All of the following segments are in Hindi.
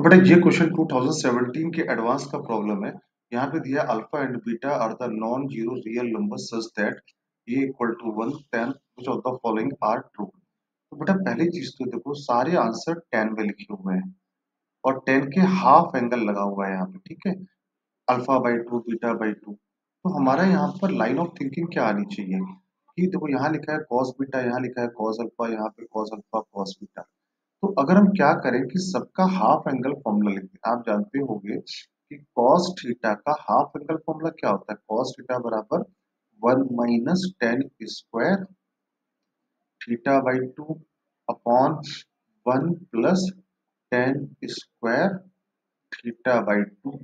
बेटा ये क्वेश्चन 2017 के एडवांस का प्रॉब्लम है। यहाँ पे दिया alpha and beta are the non zero real number such that a equal to 1 10 which of the following are true. तो बेटा पहली चीज तो देखो सारे आंसर 10 में लिखे हुए हैं और 10 के हाफ एंगल लगा हुआ है यहाँ पे, ठीक है। Alpha by to beta by to. तो हमारा यहाँ पर लाइन ऑफ थिंकिंग क्या आनी चाहिए कि देखो यहाँ लिखा है कॉस बीटा, यहाँ लिखा है कॉस अल्फा, यहाँ पे कॉस अल्फा कॉस बीटा। तो अगर हम क्या करें कि सबका हाफ एंगल फॉर्मूला लिख दें। आप जानते होंगे कि कॉस थीटा का हाफ एंगल फॉर्मूला क्या होता है। कॉस थीटा बराबर 1 minus ten square theta by two upon 1 plus ten square theta by two.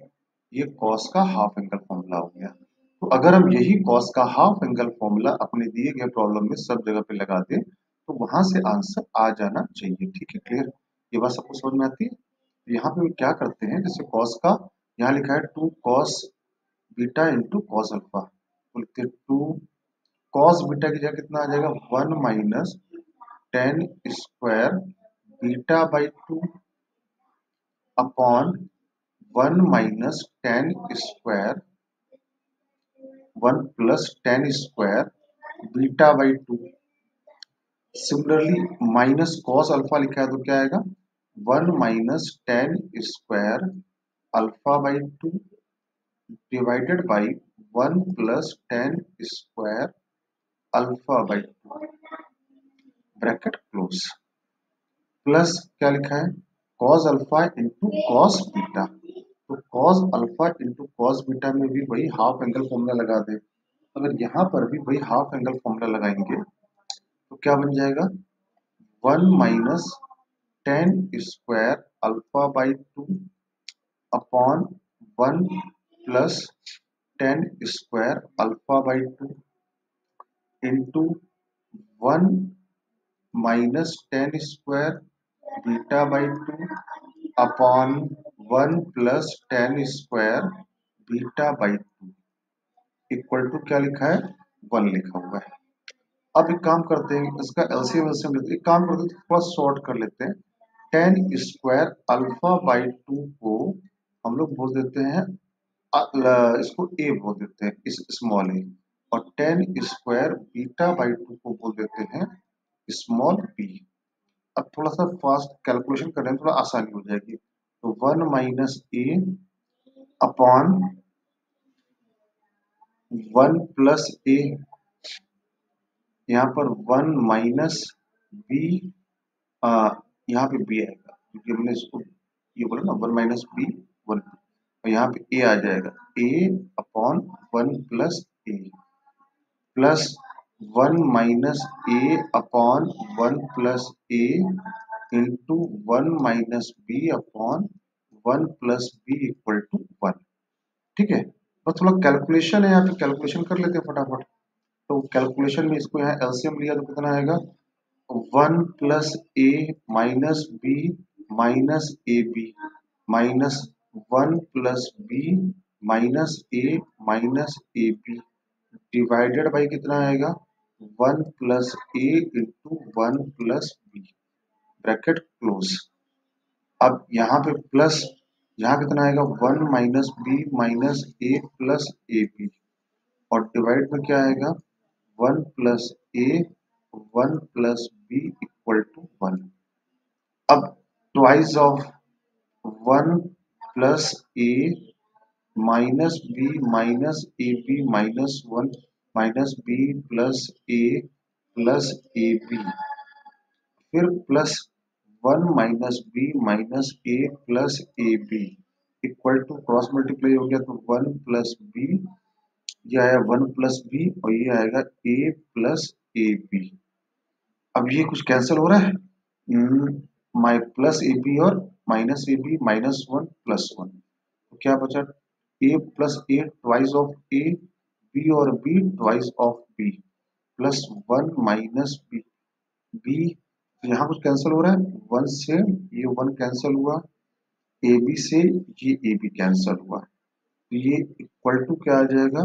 ये कॉस का हाफ एंगल फॉर्मूला हो गया। तो अगर हम यही कॉस का हाफ एंगल फॉर्मूला अपने दिए गए प्रॉब्लम में सब जगह पे लगा दें तो वहां से आंसर आ जाना चाहिए। ठीक है, क्लियर? ये बात सबको समझ में आती है। यहाँ पे क्या करते हैं, जैसे कॉस का यहाँ लिखा है 2 cos beta into cos alpha, तो लिखते हैं 2 कॉस बीटा की जगह कितना आ जाएगा 1 minus ten square beta by two upon 1 minus ten square 1 plus ten square beta by two. Similarly minus cos alpha लिखा है तो क्या आएगा 1 minus ten square alpha by two divided by 1 plus ten square alpha by two bracket close. Plus क्या लिखा है cos alpha into cos beta. तो cos alpha into cos beta में भी वही हाफ एंगल फॉर्मूला लगा दे। अगर यहाँ पर भी वही हाफ एंगल फॉर्मूला लगाएंगे तो क्या बन जाएगा 1 minus ten square alpha by two upon 1 plus ten square alpha by two into 1 minus ten square beta by two upon 1 plus ten square beta by two equal to क्या लिखा है 1 लिखा हुआ है। अब एक काम करते हैं, इसका एलसीएम लेते हैं। एक काम करते हैं, थोड़ा शॉर्ट कर लेते हैं। Ten square alpha by to को हम लोग बोल देते हैं इसको ए बोल देते हैं, इस स्मॉल ए। और ten square beta by to को बोल देते हैं स्मॉल बी। अब थोड़ा सा फास्ट कैलकुलेशन करने में थोड़ा आसानी हो जाएगी। तो 1 माइनस ए अपॉन 1 प्लस ए, यहाँ पर 1 माइनस बी, यहाँ पे बी आएगा क्योंकि हमने इसको ये बोला ना 1 माइनस बी 1, और यहाँ पे ए आ जाएगा A upon 1 plus A plus 1 minus A upon 1 plus A into 1 minus B upon 1 plus B equal to 1। ठीक है, बस थोड़ा कैलकुलेशन है, यहाँ पे कैलकुलेशन कर लेते हैं फटाफट। तो कैलकुलेशन में इसको यहाँ एलसीएम लिया तो कितना आएगा 1 plus A minus B minus A B minus 1 plus B minus A B divided by कितना आएगा 1 plus A into 1 plus B bracket close. अब यहाँ पे प्लस, यहाँ कितना आएगा 1 minus B minus A plus A B और डिवाइड में क्या आएगा 1 plus A 1 plus B equal to 1। अब twice of 1 plus A minus B minus A B minus 1 minus B plus A B, फिर plus 1 minus B minus A plus A B equal to cross multiply हो गया तो 1 प्लस बी, ये आया 1 प्लस बी और ये आएगा ए प्लस ए बी। अब ये कुछ कैंसिल हो रहा है, माई प्लस ए बी और minus A B minus 1 plus 1, तो क्या बचा A plus A twice of A B और B twice of B plus 1 minus B B. यहाँ कुछ कैंसिल हो रहा है 1 से ये 1 कैंसिल हुआ, ए बी से ये ए बी कैंसिल हुआ, तो ये इक्वल टू क्या आ जाएगा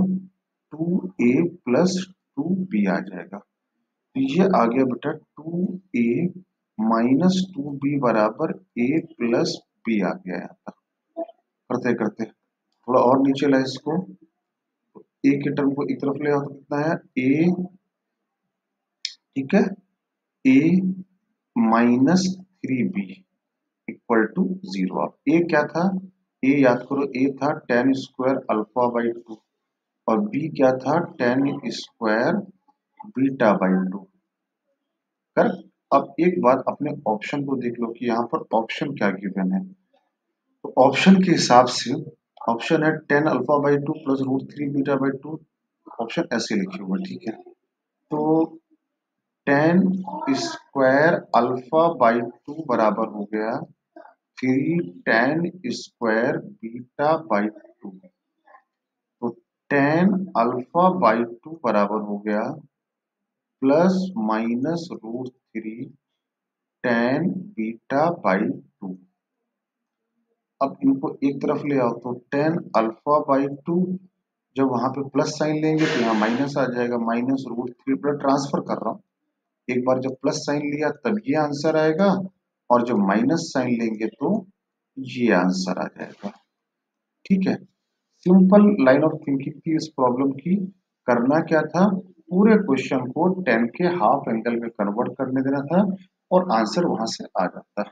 2a प्लस 2b आ जाएगा। तो ये आ गया बेटा 2a माइनस 2b बराबर a प्लस बी आ गया यहाँ पर। करते करते थोड़ा और नीचे ला इसको, ए के टर्म को एक तरफ ले आओ तो कितना है ए, ठीक है, ए माइनस 3b इक्वल टू 0। अब ए क्या था, ए याद करो, ए था टेन स्क्वायर अल्फा बाई 2 और बी क्या था टेन स्क्वायर बीटा बाई 2। कर अब एक बात अपने ऑप्शन को देख लो कि यहाँ पर ऑप्शन क्या गिवन है। तो ऑप्शन के हिसाब से ऑप्शन है ten alpha by 2 plus root 3 beta by 2। Option ऐसे लिखे हुए, ठीक है। तो टेन स्क्वायर अल्फा बाई 2 बराबर हो गया फिर टेन स्क्वायर बीटा बाई 2। तो टेन अल्फा बाई 2 बराबर हो गया plus minus root 3 ten beta by 2। अब इनको एक तरफ ले आओ तो टेन अल्फा बाई 2, जब वहां पे प्लस साइन लेंगे तो यहाँ माइनस आ जाएगा, माइनस रूट 3 पर ट्रांसफर कर रहा हूँ। एक बार जब प्लस साइन लिया तब ये आंसर आएगा और जब माइनस साइन लेंगे तो ये आंसर आ जाएगा, ठीक है। सिंपल लाइन ऑफ थिंकिंग थी इस प्रॉब्लम की। करना क्या था, पूरे क्वेश्चन को 10 के हाफ एंगल में कन्वर्ट करने देना था और आंसर वहां से आ जाता है।